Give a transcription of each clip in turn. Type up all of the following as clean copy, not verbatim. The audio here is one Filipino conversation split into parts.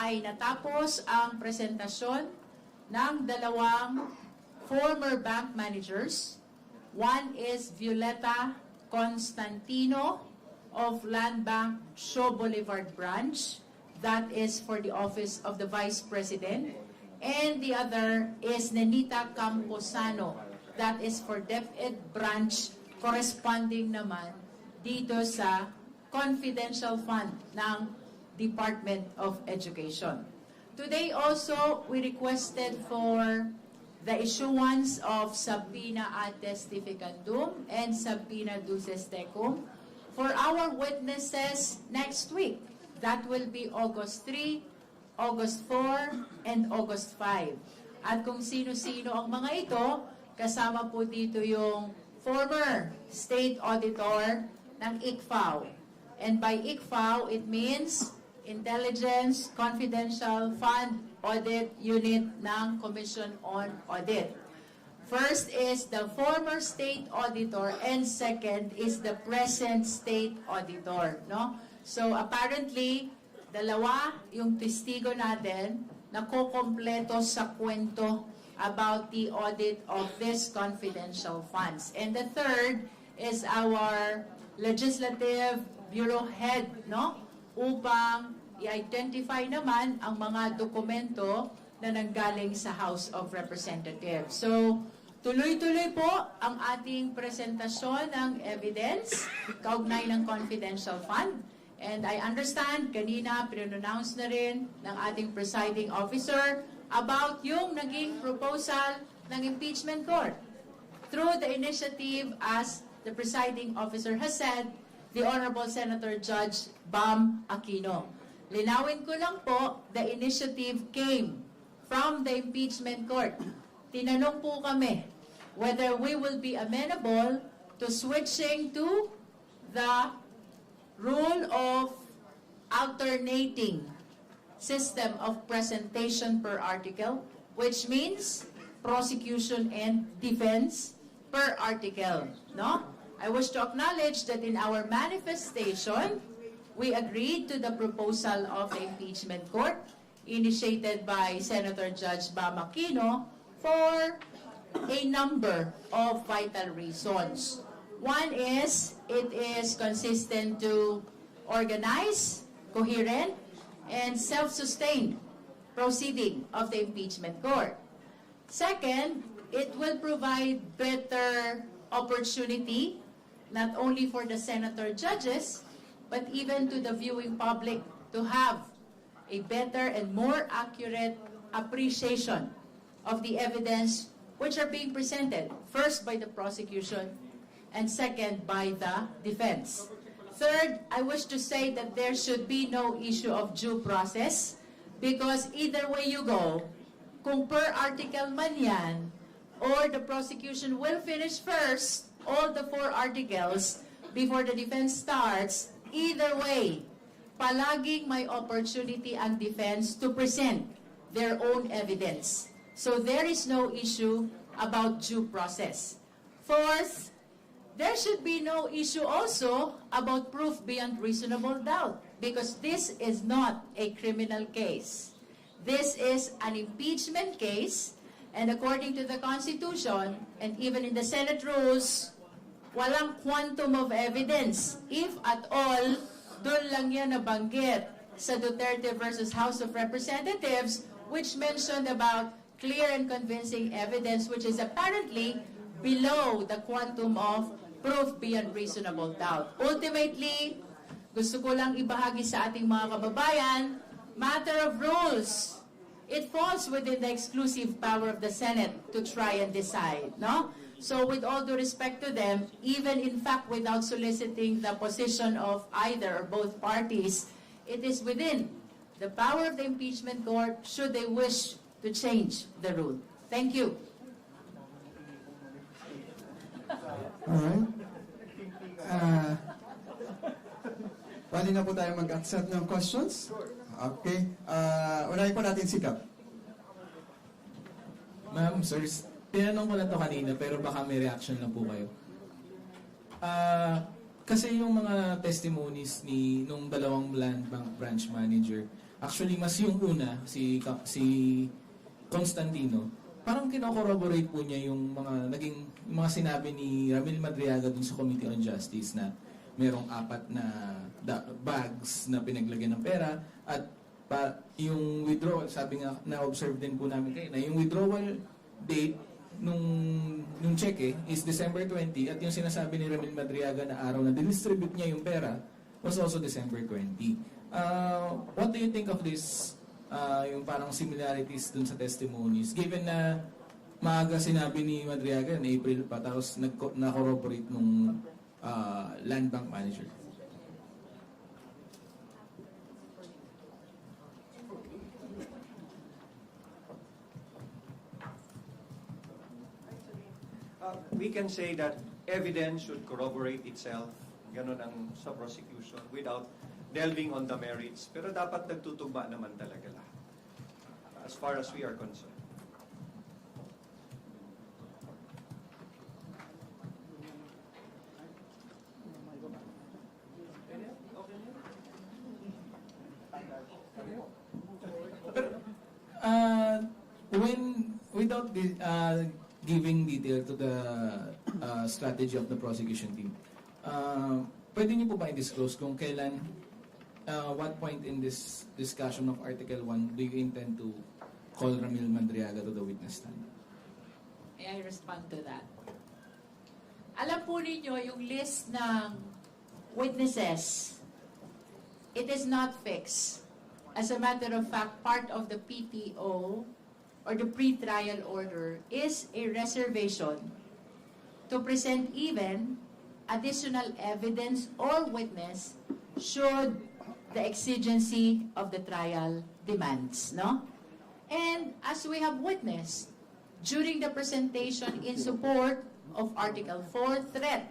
ay natapos ang presentasyon ng dalawang former bank managers. One is Violeta Constantino of Land Bank Shaw Boulevard Branch. That is for the office of the Vice President. And the other is Nenita Camposano. That is for DepEd Branch, corresponding naman dito sa confidential fund ng Department of Education. Today also, we requested for the issuance of subpoena ad testificandum and subpoena duces tecum for our witnesses next week. That will be August 3, August 4, and August 5. At kung sino-sino ang mga ito, kasama po dito yung former State Auditor ng ICFAO. And by ICFAO, it means Intelligence Confidential Fund Audit Unit ng Commission on Audit. First is the former State Auditor and second is the present State Auditor. No? So apparently, dalawa yung testigo natin na kukompleto sa kwento about the audit of these confidential funds. And the third is our Legislative Bureau Head, no? Upang i-identify naman ang mga dokumento na nanggaling sa House of Representatives. So, tuloy-tuloy po ang ating presentasyon ng evidence kaugnay ng confidential fund. And I understand, kanina pre-announce na rin ng ating presiding officer about yung naging proposal ng impeachment court. Through the initiative, as the presiding officer has said, the Honorable Senator Judge Bam Aquino. Linawin ko lang po, the initiative came from the impeachment court. Tinanong po kami whether we will be amenable to switching to the rule of alternating system of presentation per article, which means prosecution and defense per article. No? I wish to acknowledge that in our manifestation, we agreed to the proposal of the impeachment court initiated by Senator Judge Bam Aquino for a number of vital reasons. One is, it is consistent to organize, coherent, and self-sustained proceeding of the impeachment court. Second, it will provide better opportunity not only for the senator judges, but even to the viewing public to have a better and more accurate appreciation of the evidence which are being presented, first by the prosecution and second by the defense. Third, I wish to say that there should be no issue of due process because either way you go, kung per article man yan, or the prosecution will finish first all the 4 articles before the defense starts, either way, palaging may opportunity ang defense to present their own evidence. So there is no issue about due process. Fourth, there should be no issue also about proof beyond reasonable doubt because this is not a criminal case. This is an impeachment case, and according to the Constitution and even in the Senate rules, walang quantum of evidence. If at all, doon lang yan nabanggit sa Duterte versus House of Representatives, which mentioned about clear and convincing evidence, which is apparently below the quantum of proof beyond reasonable doubt. Ultimately, gusto ko lang ibahagi sa ating mga kababayan, matter of rules. It falls within the exclusive power of the Senate to try and decide, no? So with all due respect to them, even in fact without soliciting the position of either or both parties, it is within the power of the impeachment court should they wish to change the rule. Thank you. Alright. Pwede na po tayo mag-accept ng questions? Okay. Unahin po natin si Kap. Ma'am, sir, tinanong ko na to kanina pero baka may reaction lang po kayo. Kasi yung mga testimonies nung dalawang land bank branch manager, Actually, mas yung una, si Constantino, parang kino-corroborate po niya yung mga sinabi ni Ramil Madriaga dun sa Committee on Justice na merong 4 na bags na pinaglagyan ng pera at yung withdrawal, sabi nga, na-observe din po namin kayo na yung withdrawal date nung cheque is December 20 at yung sinasabi ni Ramil Madriaga na araw na distribute niya yung pera was also December 20. What do you think of this, yung parang similarities dun sa testimonies, given na maaga sinabi ni Madriaga na April pa tapos na-corroborate nung land bank manager? We can say that evidence should corroborate itself, ganun ang sa prosecution, without delving on the merits. Pero dapat nagtutugma naman talaga lahat, as far as we are concerned. Without giving detail to the strategy of the prosecution team, pwede niyo po ba i-disclose kung kailan, what point in this discussion of Article 1 do you intend to call Ramil Madriaga to the witness stand? May I respond to that? Alam po ninyo, yung list ng witnesses, it is not fixed. As a matter of fact, part of the PTO or the pre-trial order is a reservation to present even additional evidence or witness should the exigency of the trial demands, no? And as we have witnessed, during the presentation in support of Article 4 threat,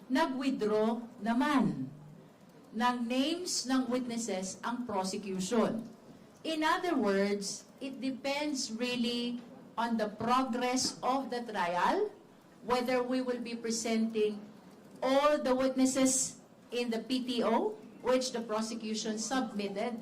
nag-withdraw naman ng names ng witnesses ang prosecution. In other words, it depends really on the progress of the trial, whether we will be presenting all the witnesses in the PTO, which the prosecution submitted,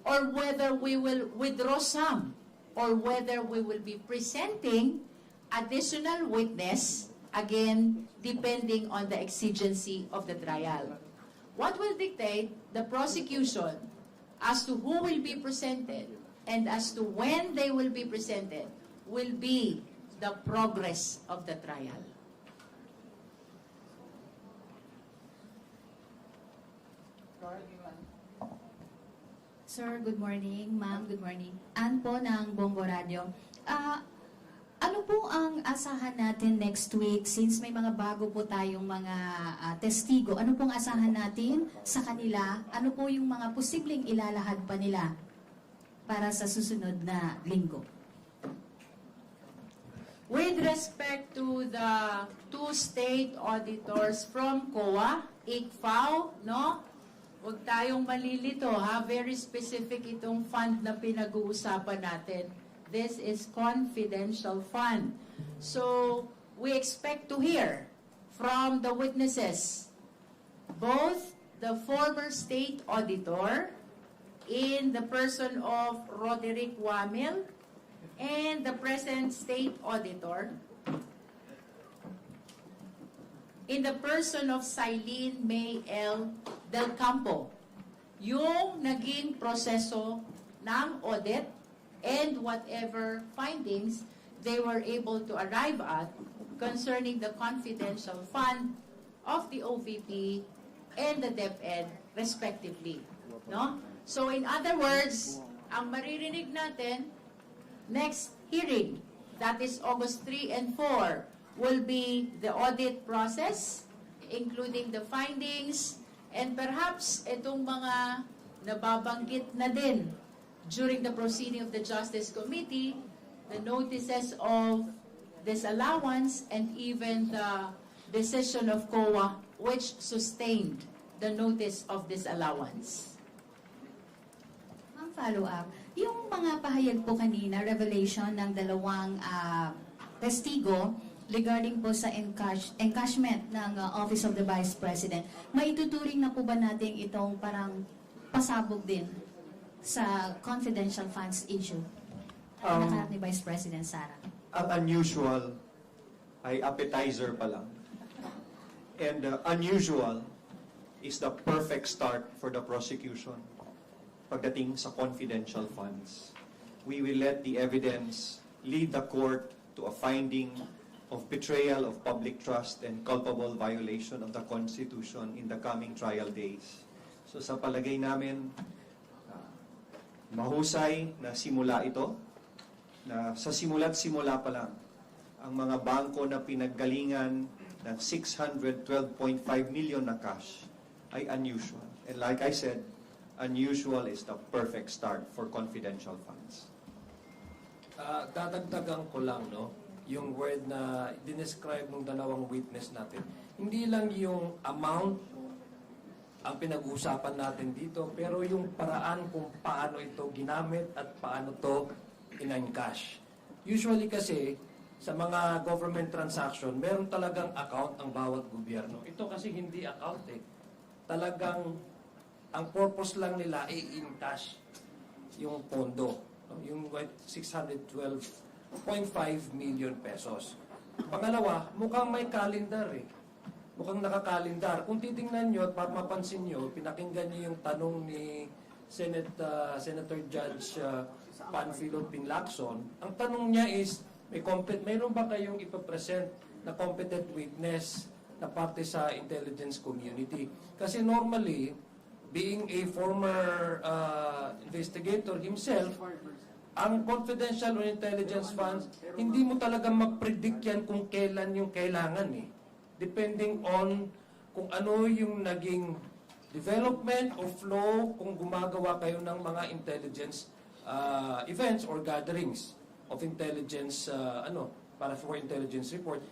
or whether we will withdraw some, or whether we will be presenting additional witness, again, depending on the exigency of the trial. What will dictate the prosecution as to who will be presented and as to when they will be presented will be the progress of the trial. Sir, good morning. Ma'am, good morning. Ann po ng Bongo Radio. Ano po ang asahan natin next week since may mga bago po tayong mga testigo? Ano pong asahan natin sa kanila? Ano po yung mga posibleng ilalahad pa nila para sa susunod na linggo? With respect to the 2 state auditors from COA, ICFAO, no? Huwag tayong malilito, ha? Very specific itong fund na pinag-uusapan natin. This is confidential fund. So, we expect to hear from the witnesses, both the former state auditor in the person of Roderick Wamil and the present state auditor in the person of Silene May L. Del Campo, yung naging proseso ng audit and whatever findings they were able to arrive at concerning the confidential fund of the OVP and the DepEd respectively. No? So in other words, ang maririnig natin, next hearing, that is August 3 and 4, will be the audit process, including the findings, and perhaps itong mga nababanggit na din during the proceeding of the Justice Committee, the notices of disallowance, and even the decision of COA which sustained the notice of disallowance. Ang follow-up, yung mga pahayag po kanina, revelation ng dalawang testigo regarding po sa encashment ng Office of the Vice President, maituturing na po ba natin itong parang pasabog din sa confidential funds issue? Nakarap ni Vice President Sara. Ang unusual ay appetizer pa lang. And unusual is the perfect start for the prosecution pagdating sa confidential funds. We will let the evidence lead the court to a finding of betrayal of public trust and culpable violation of the Constitution in the coming trial days. So sa palagay namin, mahusay na simula ito, na sa simula't simula pa lang, ang mga bangko na pinaggalingan ng 612.5 million na cash ay unusual. And like I said, unusual is the perfect start for confidential funds. Dadagdagan ko lang, no, yung word na dinescribe ng dalawang witness natin. Hindi lang yung amount ang pinag-uusapan natin dito, pero yung paraan kung paano ito ginamit at paano to in-encash. Usually kasi, sa mga government transaction, meron talagang account ang bawat gobyerno. Ito kasi hindi account eh. Talagang, ang purpose lang nila ay in-cash yung pondo. No? Yung 612.5 million pesos. Pangalawa, mukhang may calendar eh. Mukhang nakakalendar. Kung titingnan nyo at mapapansin nyo, pinakinggan nyo yung tanong ni Senator Judge Panfilo Pinlacson, ang tanong niya is, mayroon ba kayong ipapresent na competent witness na parte sa intelligence community? Kasi normally, being a former investigator himself, ang confidential or intelligence funds, hindi mo talaga mag-predict yan kung kailan yung kailangan eh. Depending on kung ano yung naging development or flow, kung gumagawa kayo ng mga intelligence events or gatherings of intelligence, para for intelligence report.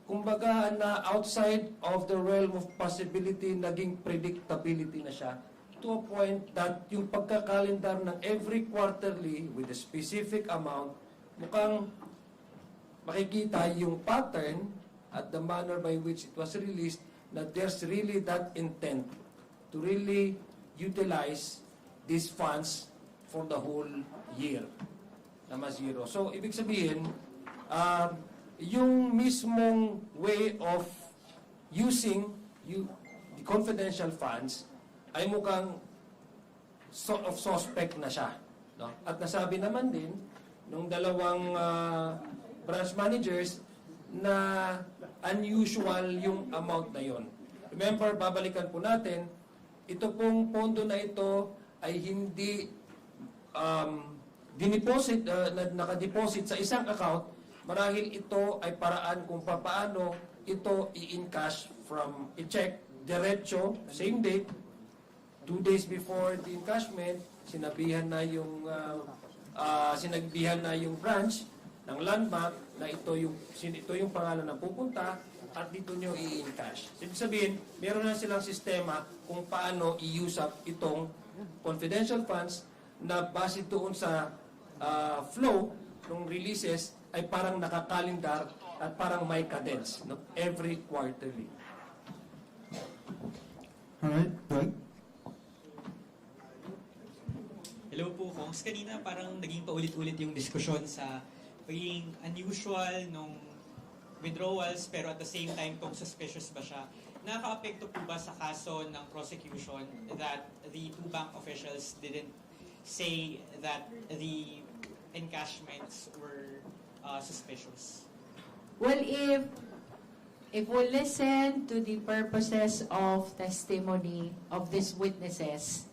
Kumbaga na outside of the realm of possibility, naging predictability na siya to a point that yung pagkakalendar ng every quarterly with a specific amount, mukhang makikita yung pattern at the manner by which it was released, that there's really that intent to really utilize these funds for the whole year na zero. So, ibig sabihin, yung mismong way of using the confidential funds ay mukhang sort of suspect na siya. No? At nasabi naman din nung dalawang branch managers na unusual yung amount na yon. Remember, babalikan po natin, ito pong pondo na ito ay hindi diniposit, nakadeposit sa isang account, marahil ito ay paraan kung paano ito i-encash from i-check diretso, same date, 2 days before the encashment, sinabihan na yung branch ng landmark na ito yung pangalan na pupunta at dito nyo i-encash. Ibig sabihin, meron na silang sistema kung paano i-use up itong confidential funds na base doon sa flow ng releases ay parang nakakalendar at parang may cadence, no? Every quarterly. Alright, Doug? Hello po, Kongs. Kanina parang naging paulit-ulit yung diskusyon sa pagiging unusual nung withdrawals pero at the same time kung suspicious ba siya. Nakaka-apekto po ba sa kaso ng prosecution that the two bank officials didn't say that the encashments were suspicious? Well, if we listen to the purposes of testimony of these witnesses,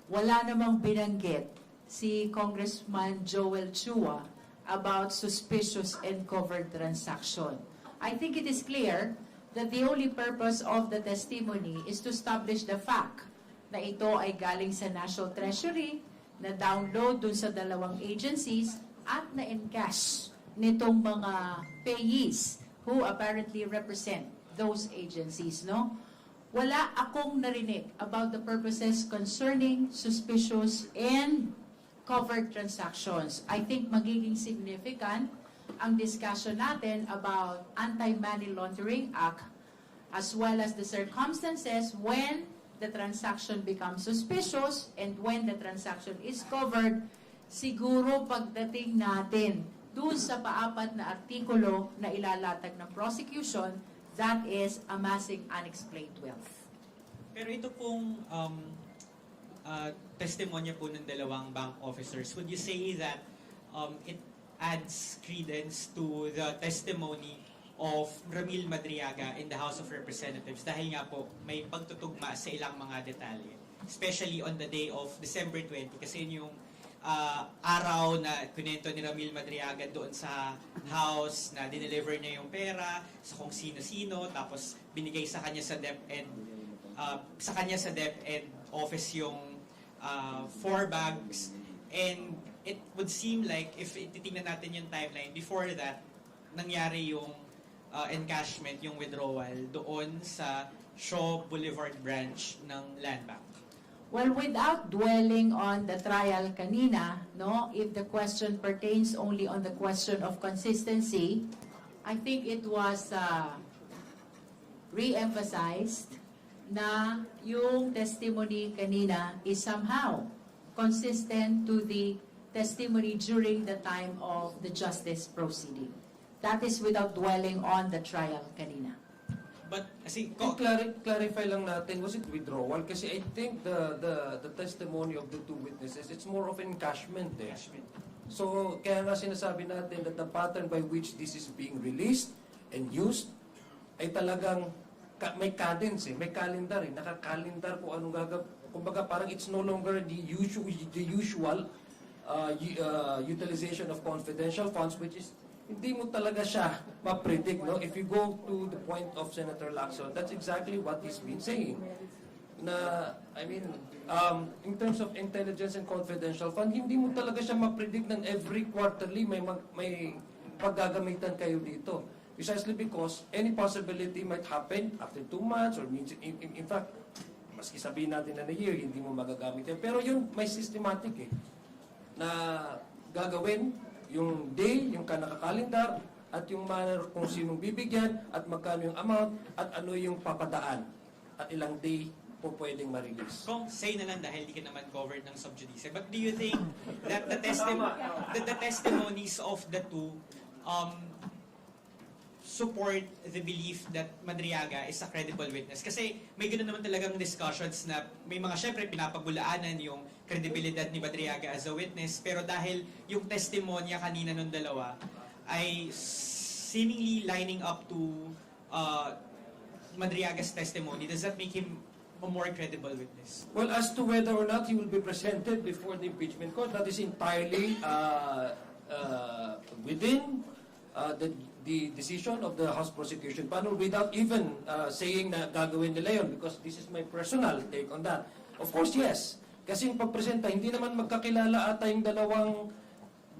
wala namang binanggit si Congressman Joel Chua about suspicious and covered transaction. I think it is clear that the only purpose of the testimony is to establish the fact na ito ay galing sa National Treasury, na download dun sa dalawang agencies at na-encash nitong mga payees who apparently represent those agencies, no? Wala akong narinig about the purposes concerning suspicious and covered transactions. I think magiging significant ang discussion natin about Anti-Money Laundering Act as well as the circumstances when the transaction becomes suspicious, and when the transaction is covered, siguro pagdating natin dun sa paapat na artikulo na ilalatag ng prosecution, that is amassing unexplained wealth. Pero ito pong testimonya po ng dalawang bank officers, would you say that it adds credence to the testimony of Ramil Madriaga in the House of Representatives dahil nga po may pagtutugma sa ilang mga detalye, especially on the day of December 20 kasi yun yung araw na kunento ni Ramil Madriaga doon sa house na dineliver niya yung pera sa kung sino-sino, tapos binigay sa kanya sa DepEd office yung 4 bags, and it would seem like if titingnan natin yung timeline, before that nangyari yung encashment, yung withdrawal doon sa Shaw Boulevard branch ng Land Bank. Well, without dwelling on the trial kanina, no, if the question pertains only on the question of consistency, I think it was re-emphasized na yung testimony kanina is somehow consistent to the testimony during the time of the justice proceeding. That is without dwelling on the trial kanina. But kasi Clarify lang natin, was it withdrawal? Kasi I think the testimony of the two witnesses, it's more of encashment eh. So, kaya nga sinasabi natin that the pattern by which this is being released and used ay talagang may cadence eh, may calendar eh, nakakalendar kung anong gagawin. Kumbaga parang it's no longer the usual utilization of confidential funds, which is hindi mo talaga siya ma-predict, no? If you go to the point of Senator Lacson, that's exactly what he's been saying. Na, I mean, in terms of intelligence and confidential fund, hindi mo talaga siya ma-predict ng every quarterly may paggagamitan kayo dito. Precisely because any possibility might happen after 2 months or in fact, maski sabihin natin na year, hindi mo magagamit yan. Pero yun, may systematic eh, na gagawin yung day, yung nakakakalendar, at yung manner kung sinong bibigyan, at magkano yung amount, at ano yung papadaan, at ilang day po pwedeng ma-release. kung say na lang dahil di ka naman covered ng sub judice, but do you think that the testimonies of the two support the belief that Madriaga is a credible witness? Kasi may ganoon naman talagang discussions na may mga syempre pinapabulaanan yung credibility ni Madriaga as a witness, pero dahil yung testimonya kanina ng dalawa ay seemingly lining up to Madriaga's testimony, does that make him a more credible witness? Well, as to whether or not he will be presented before the impeachment court, that is entirely within the decision of the House Prosecution Panel without even saying na gagawin nila yun, because this is my personal take on that. Of course, yes. Kasi yung pagpresenta, hindi naman magkakilala ata yung dalawang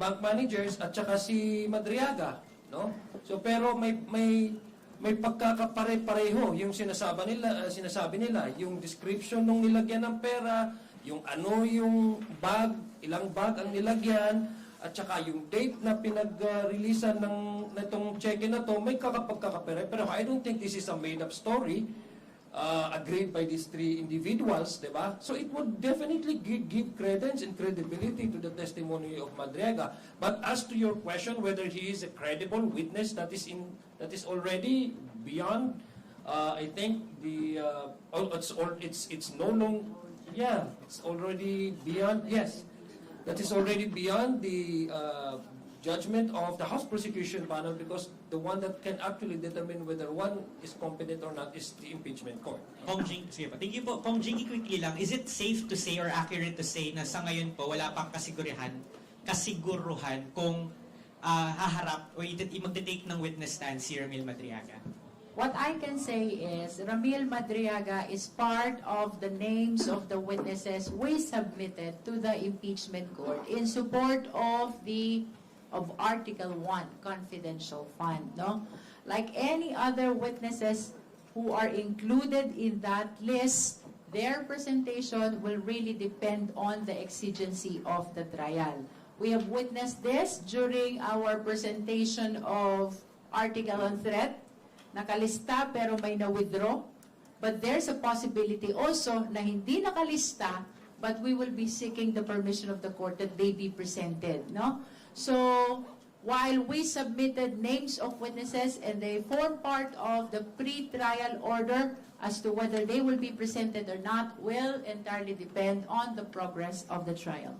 bank managers at saka si Madriaga, no? So pero may pagkakapare-pareho yung sinasabi nila, yung description nung nilagyan ng pera, yung ano yung bag, ilang bag ang nilagyan, at saka yung date na pinag-releasean ng itong cheque na to, may pagkakapare. Pero I don't think this is a made-up story agreed by these 3 individuals, diba? So it would definitely give credence and credibility to the testimony of Madriaga. But as to your question whether he is a credible witness, that is already beyond. I think it's no longer. Yeah, it's already beyond. Yes, that is already beyond the judgment of the House Prosecution Panel, because the one that can actually determine whether one is competent or not is the impeachment court. Kong Jing, sige po. Thank you po. Kong Jing, quickly lang, is it safe to say or accurate to say na sa ngayon po wala pang kasiguruhan kung haharap o magte-take ng witness stand si Ramil Madriaga? What I can say is Ramil Madriaga is part of the names of the witnesses we submitted to the impeachment court in support of Article 1 confidential fund, no? Like any other witnesses who are included in that list, their presentation will really depend on the exigency of the trial. We have witnessed this during our presentation of Article on Threat. Nakalista pero may na-withdraw. But there's a possibility also na hindi nakalista, but we will be seeking the permission of the court that they be presented, no? So, while we submitted names of witnesses and they form part of the pre-trial order, as to whether they will be presented or not will entirely depend on the progress of the trial.